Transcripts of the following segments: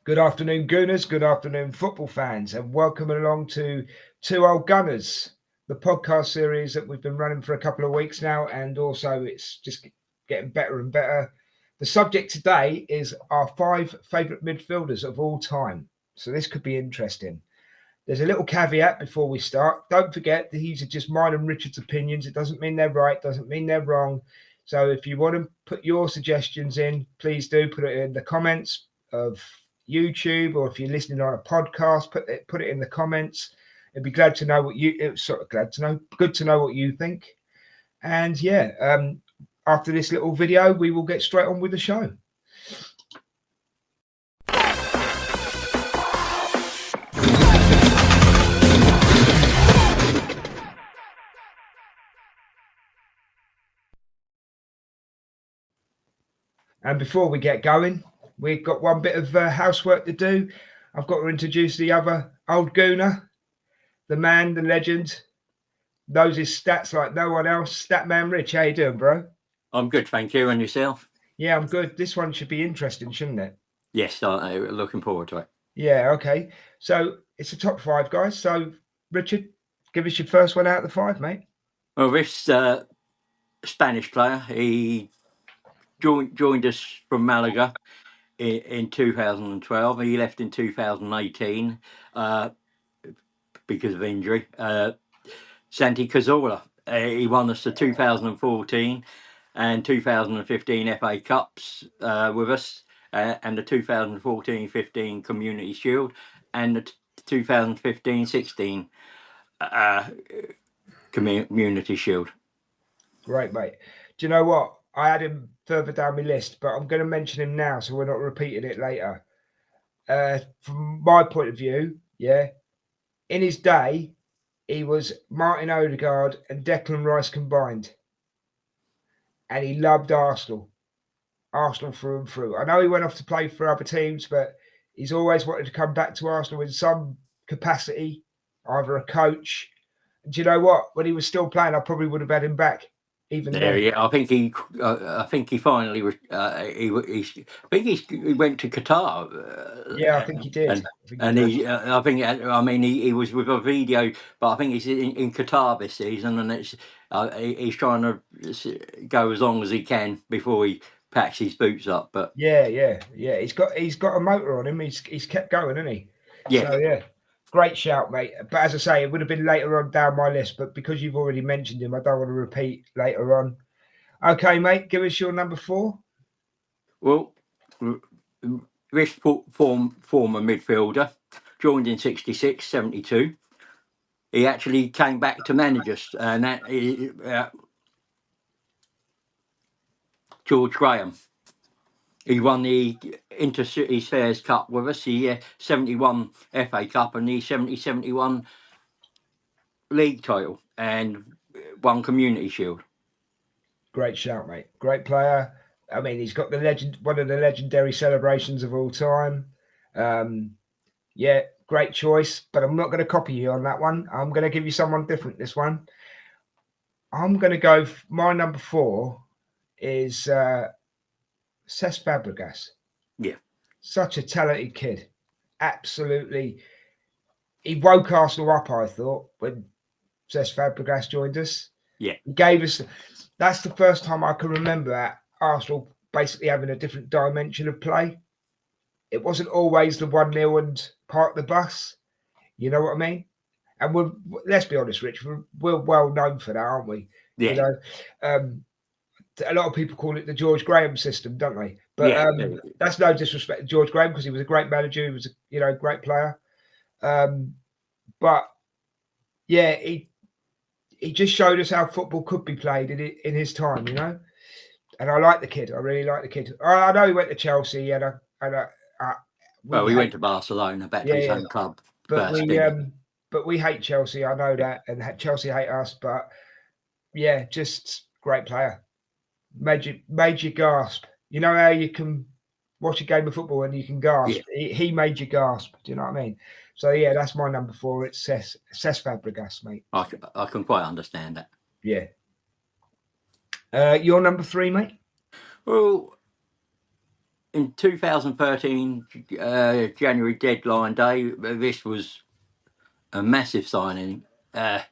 Good afternoon, Gooners. Good afternoon, football fans, and welcome along to Two Old Gunners, the podcast series that we've been running for a couple of weeks now, and also it's just getting better and better. The subject today is our 5 favourite midfielders of all time. So this could be interesting. There's a little caveat before we start. Don't forget that these are just mine and Richard's opinions. It doesn't mean they're right, doesn't mean they're wrong. So if you want to put your suggestions in, please do put it in the comments of YouTube, or if you're listening on a podcast, put it in the comments. It'd be glad to know what you. It's sort of good to know what you think. And after this little video, we will get straight on with the show. And before we get going, we've got one bit of housework to do. I've got to introduce the other old gooner, the man, the legend, knows his stats like no one else. Statman Rich, how you doing, bro? I'm good, thank you. And yourself? Yeah, I'm good. This one should be interesting, shouldn't it? Yes, I'm looking forward to it. Yeah, okay. So it's a top 5, guys. So, Richard, give us your first one out of the 5, mate. Well, this Spanish player, he joined us from Malaga in 2012. He left in 2018 because of injury. Santi Cazorla, he won us the 2014 and 2015 FA Cups with us, and the 2014-15 Community Shield, and the 2015-16 Community Shield. Great, mate. Do you know what? I had him further down my list, but I'm going to mention him now, so we're not repeating it later. From my point of view, in his day, he was Martin Odegaard and Declan Rice combined, and he loved Arsenal through and through. I know he went off to play for other teams, but he's always wanted to come back to Arsenal in some capacity, either a coach. And do you know what? When he was still playing, I probably would have had him back. Even there, then. Yeah, I think he finally he went to Qatar. Yeah, I think he did. He was with a video, but I think he's in Qatar this season, and it's he's trying to go as long as he can before he packs his boots up. But yeah, he's got a motor on him. He's kept going, hasn't he? Yeah. So, yeah. Great shout, mate. But as I say, it would have been later on down my list, but because you've already mentioned him, I don't want to repeat later on. Okay, mate, give us your number 4. Well, this former midfielder joined in 66, 72. He actually came back to manage us, and that is George Graham. He won the Intercity Fairs Cup with us, the 71 FA Cup and the 70-71 league title, and won Community Shield. Great shout, mate. Great player. I mean, he's got one of the legendary celebrations of all time. Great choice, but I'm not going to copy you on that one. I'm going to give you someone different this one. I'm going to go, my number 4 is Cesc Fabregas. Yeah. Such a talented kid. Absolutely. He woke Arsenal up, I thought, when Cesc Fabregas joined us. Yeah. He gave us, that's the first time I can remember Arsenal basically having a different dimension of play. It wasn't always the 1-0 and park the bus. You know what I mean? And let's be honest, Rich, we're well known for that, aren't we? Yeah. You know, a lot of people call it the George Graham system, don't they? But that's no disrespect to George Graham, because he was a great manager. He was a great player. But yeah, he just showed us how football could be played in his time, you know. And I like the kid. I really like the kid. I know he went to Chelsea, he went to Barcelona, back to his home club. But we hate Chelsea. I know that, and Chelsea hate us. But yeah, just great player. Made you gasp. You know how you can watch a game of football and you can gasp? Yeah. He made you gasp. Do you know what I mean? So yeah, that's my number 4. It's Cesc Fabregas, mate. I can quite understand that. Yeah. Your number 3, mate? Well, in 2013 January deadline day, this was a massive signing. Mesut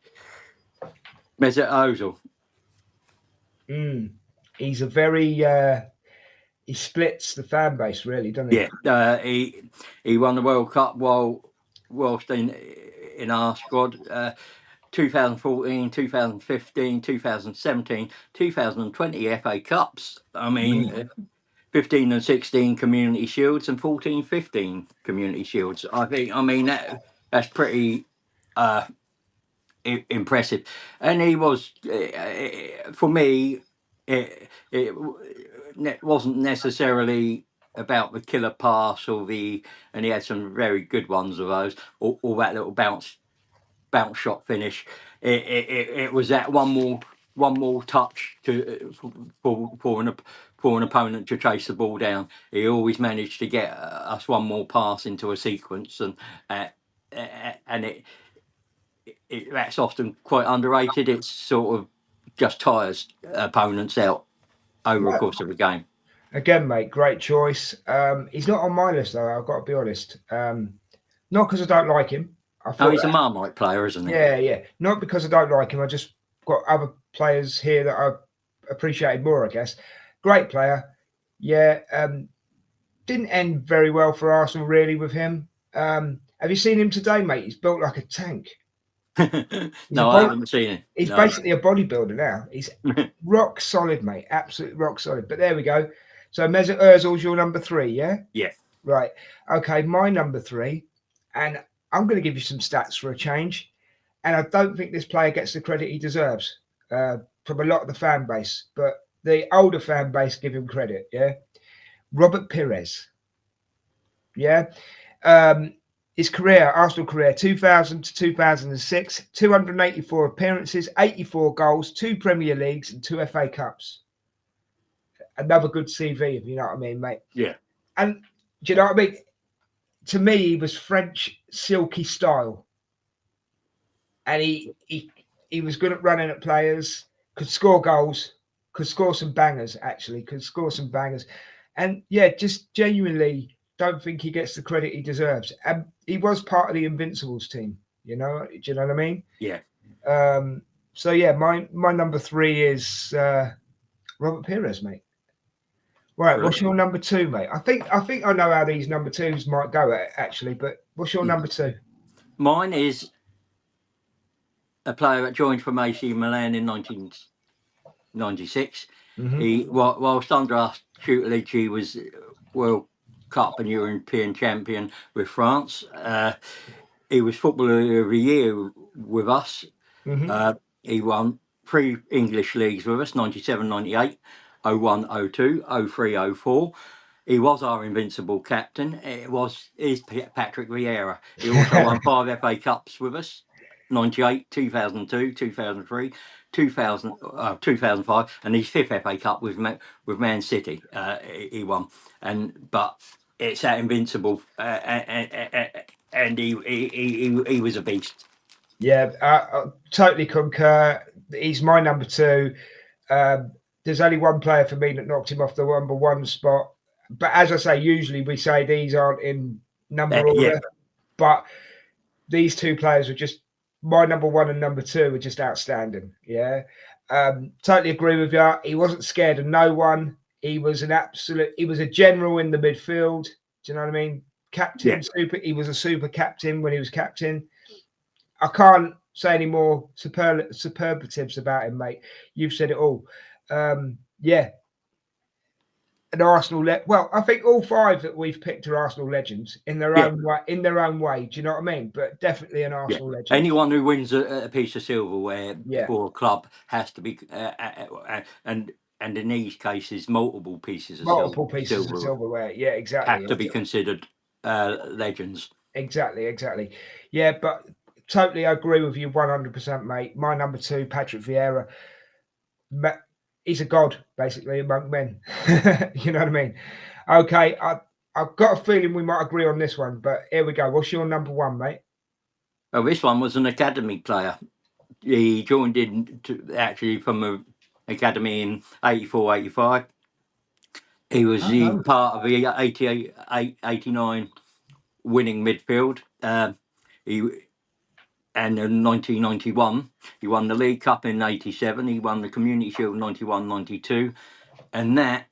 Ozil. He's a very he splits the fan base, really, doesn't he? Yeah, he won the World Cup whilst in our squad. 2014, 2015, 2017, 2020 FA Cups. I mean, 15 and 16 Community Shields and 14, 15 Community Shields. I mean, that's pretty impressive. And he was, for me, it wasn't necessarily about the killer pass and he had some very good ones of those, or that little bounce shot finish. It was that one more touch for an opponent to chase the ball down. He always managed to get us one more pass into a sequence, and that's often quite underrated. It's sort of just tires opponents out over the course of a game. Again, mate, great choice. He's not on my list though. I've got to be honest. Not because I don't like him. I Oh, thought he's a Marmite player, isn't he? yeah. Not because I don't like him. I just got other players here that I appreciated more, I guess. Great player. Yeah. Didn't end very well for Arsenal, really, with him. Have you seen him today, mate? He's built like a tank. No, I haven't seen him. He's No. basically a bodybuilder now. He's rock solid, mate. Absolutely rock solid. But there we go. So Mesut Ozil's your number 3, yeah? Yeah. Right. Okay, my number 3, and I'm going to give you some stats for a change. And I don't think this player gets the credit he deserves from a lot of the fan base, but the older fan base give him credit, yeah? Robert Pires. Yeah. His career, Arsenal career, 2000 to 2006, 284 appearances, 84 goals, 2 Premier Leagues and 2 FA Cups. Another good CV, if you know what I mean, mate. Yeah. And do you know what I mean? To me, he was French silky style. And he was good at running at players, could score goals, could score some bangers, actually, And yeah, just genuinely don't think he gets the credit he deserves. And he was part of the Invincibles team, do you know what I mean? Yeah. So yeah, my number 3 is Robert Pires, mate. Right, Brilliant. what's your number 2, mate? I think I know how these number 2s might go actually, but what's your number 2? Mine is a player that joined from AC Milan in 1996. He, whilst under our tutelage, he was World Cup and European champion with France. He was Footballer of the Year with us. He won 3 English leagues with us, 97, 98, 01, 02, 03, 04. He was our invincible captain. Is Patrick Vieira. He also won 5 FA Cups with us, 98, 2002, 2003, 2005, and his 5th FA Cup with Man City. He won, but it's that invincible, and he was a beast. Yeah, I totally concur. He's my number 2. There's only one player for me that knocked him off the number 1 spot. But as I say, usually we say these aren't in number order. Yeah. But these 2 players were just my number 1 and number 2 were just outstanding. Yeah. Totally agree with you. He wasn't scared of no one. He was a general in the midfield. Do you know what I mean? Captain, he was a super captain when he was captain. I can't say any more superlatives about him, mate. You've said it all. Yeah. An Arsenal well, I think all 5 that we've picked are Arsenal legends in their own way. In their own way, do you know what I mean? But definitely an Arsenal legend. Anyone who wins a piece of silverware for a club has to be, and in these cases, multiple pieces of silverware. Yeah, exactly. Have to be considered legends. Exactly. Yeah, but totally agree with you 100%, mate. My number 2, Patrick Vieira. He's a god, basically, among men. You know what I mean? Okay, I've got a feeling we might agree on this one, but here we go. What's your number 1, mate? Well, this one was an academy player. He joined in actually from an academy in 84, 85. He was Oh, the no. part of the 89 winning midfield. He And in 1991, he won the League Cup in 87. He won the Community Shield 91, 92. And that,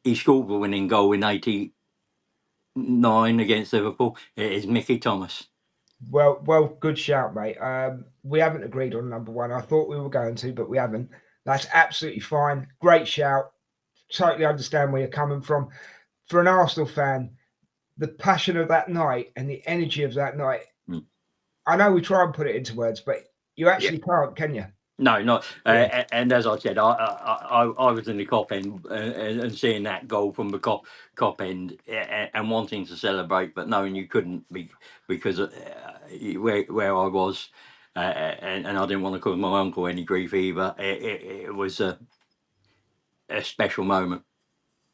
he scored the winning goal in 89 against Liverpool. It is Mickey Thomas. Well, good shout, mate. We haven't agreed on number one. I thought we were going to, but we haven't. That's absolutely fine. Great shout. Totally understand where you're coming from. For an Arsenal fan, the passion of that night and the energy of that night. Mm. I know we try and put it into words, but you actually can't, can you? No, not. Yeah. And as I said, I was in the Kop end and seeing that goal from the Kop end and wanting to celebrate, but knowing you couldn't because where I was, and I didn't want to cause my uncle any grief either. It was a special moment.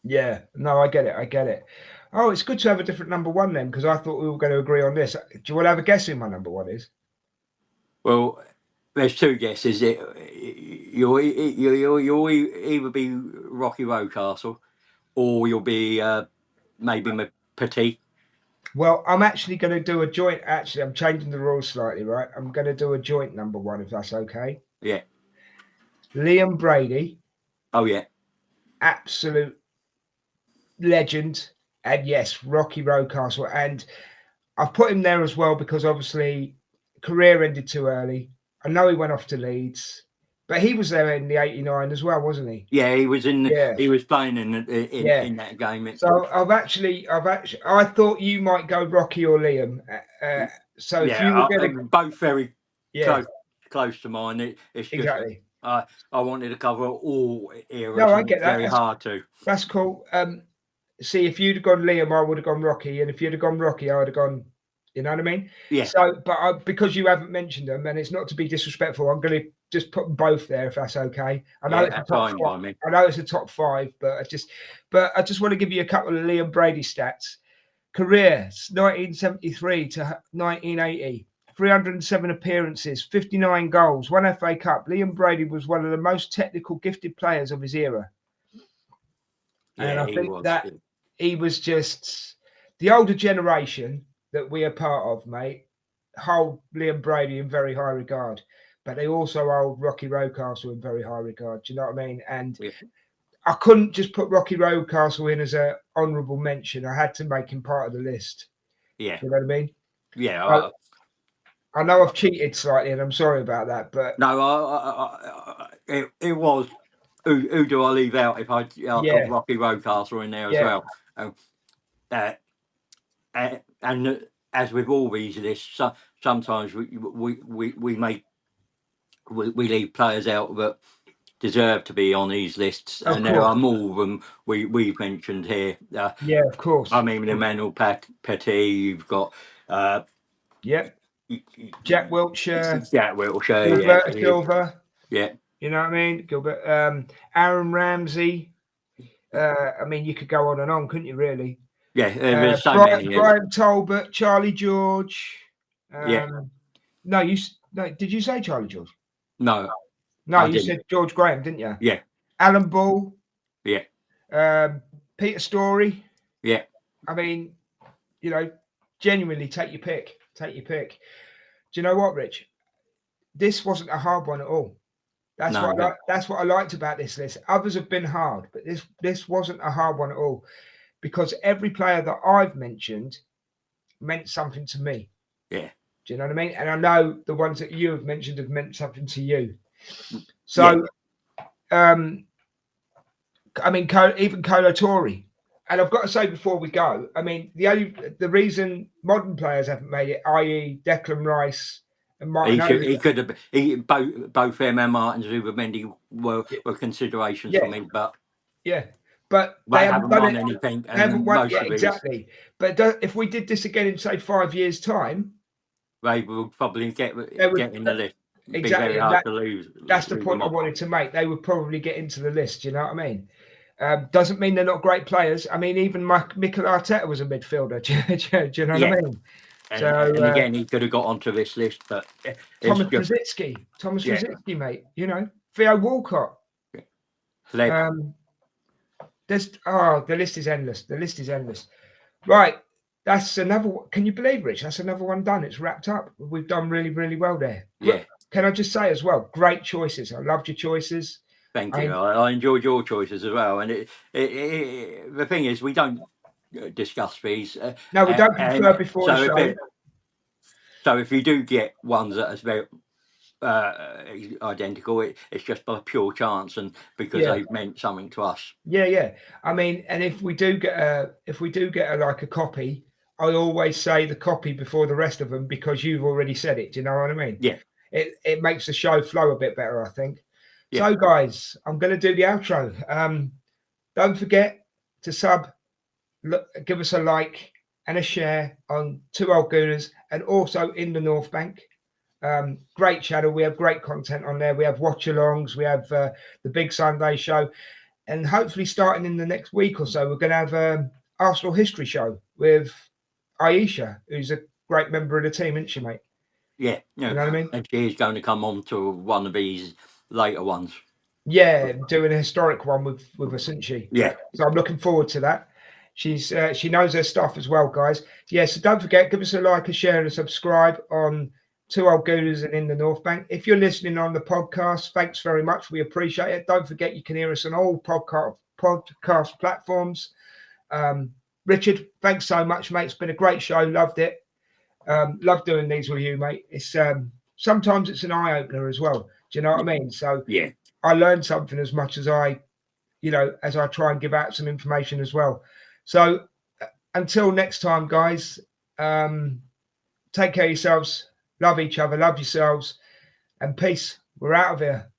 Yeah. No, I get it. I get it. Oh, it's good to have a different number one then, because I thought we were going to agree on this. Do you want to have a guess who my number one is? Well, there's two guesses. You'll either be Rocky Rocastle or you'll be maybe Petit. Well, I'm actually going to do a joint. Actually, I'm changing the rules slightly, right? I'm going to do a joint number one, if that's okay. Yeah. Liam Brady, Oh, yeah. absolute legend. And yes, Rocky Rocastle. And I've put him there as well because obviously career ended too early. I know he went off to Leeds, but he was there in the 89 as well, wasn't he? Yeah, he was in. Yeah. He was playing in Yeah. that game. So I thought you might go Rocky or Liam. So if you were going to, both very yeah, close to mine. It's just exactly. I wanted to cover all eras. No, I and get it's that. very hard to. That's cool. See, if you'd have gone Liam, I would have gone Rocky, and if you'd have gone Rocky, I would have gone. You know what I mean? Yeah. So, but because you haven't mentioned them, and it's not to be disrespectful, I'm going to just put them both there if that's okay. I know it's a top fine five. by me. I know it's a top five, but I just want to give you a couple of Liam Brady stats. Career 1973 to 1980. 307 appearances, 59 goals, 1 FA Cup. Liam Brady was one of the most technical, gifted players of his era. Yeah, and I think was. that he was just the older generation that we are part of, mate, hold Liam Brady in very high regard, but they also hold Rocky Rocastle in very high regard. Do you know what I mean? And I couldn't just put Rocky Rocastle in as an honourable mention. I had to make him part of the list. Yeah. You know what I mean? Yeah. I know I've cheated slightly, and I'm sorry about that. But no, it was. Who do I leave out if I've got Rocky Rocastle in there as well? And as with all these lists, sometimes we leave players out that deserve to be on these lists, and there are more of them we've mentioned here. Yeah, of course. I mean, Emmanuel Petit. You've got. Jack Wiltshire. Gilbert Silva. Yeah. You know what I mean? Gilbert. Aaron Ramsey. I mean, you could go on and on, couldn't you, really? Yeah, there's so many. Brian Talbot, Charlie George. No, did you say Charlie George? No, you said George Graham, didn't you? Yeah. Alan Ball. Yeah. Peter Storey. Yeah. I mean, genuinely take your pick. Take your pick. Do you know what, Rich? This wasn't a hard one at all. That's what I liked about this list. Others have been hard, but this wasn't a hard one at all, because every player that I've mentioned meant something to me. Yeah. Do you know what I mean? And I know the ones that you have mentioned have meant something to you. So, I mean, even Kolo Touré. And I've got to say before we go, I mean, the reason modern players haven't made it, i.e. Declan Rice and Martin he could have both him and Martin Zubimendi were considerations for me, but but they haven't won anything. They haven't won, exactly. But if we did this again in say 5 years' time, they will probably get in the list. Exactly. Be very hard to lose. That's the point I wanted to make. They would probably get into the list. You know what I mean? Doesn't mean they're not great players. I mean, even Mikel Arteta was a midfielder. Do you know what I mean? And again, he could have got onto this list, but Thomas Rosicky, mate. Theo Walcott. the list is endless. The list is endless. Right. That's another. Can you believe, Rich? That's another one done. It's wrapped up. We've done really, really well there. Yeah. Can I just say as well, great choices. I loved your choices. Thank you. I enjoyed your choices as well. And the thing is, we don't discuss these. No, we don't And confer before the so show. if you do get ones that are very identical, it's just by pure chance and because Yeah. they've meant something to us. Yeah. I mean, and if we do get a copy, I always say the copy before the rest of them because you've already said it. Do you know what I mean? Yeah. It makes the show flow a bit better, I think. Yeah. So, guys, I'm going to do the outro. Don't forget to give us a like and a share on Two Old Gooners and also in the North Bank. Great channel. We have great content on there. We have watch-alongs. We have the Big Sunday show. And hopefully starting in the next week or so, we're going to have an Arsenal history show with Aisha, who's a great member of the team, isn't she, mate? Yeah. You know what I mean? And she's going to come on to one of these later ones. Yeah, doing a historic one with us, isn't she? Yeah. So I'm looking forward to that. She knows her stuff as well, guys. Yeah, so don't forget, give us a like, a share, and a subscribe on Two Old Gooners and in the North Bank. If you're listening on the podcast, thanks very much. We appreciate it. Don't forget, you can hear us on all podcast platforms. Richard, thanks so much, mate. It's been a great show. Loved it. Love doing these with you, mate. It's sometimes it's an eye opener as well. Do you know what I mean? So yeah, I learned something as much as I try and give out some information as well. So until next time, guys, take care of yourselves, love each other, love yourselves, and peace. We're out of here.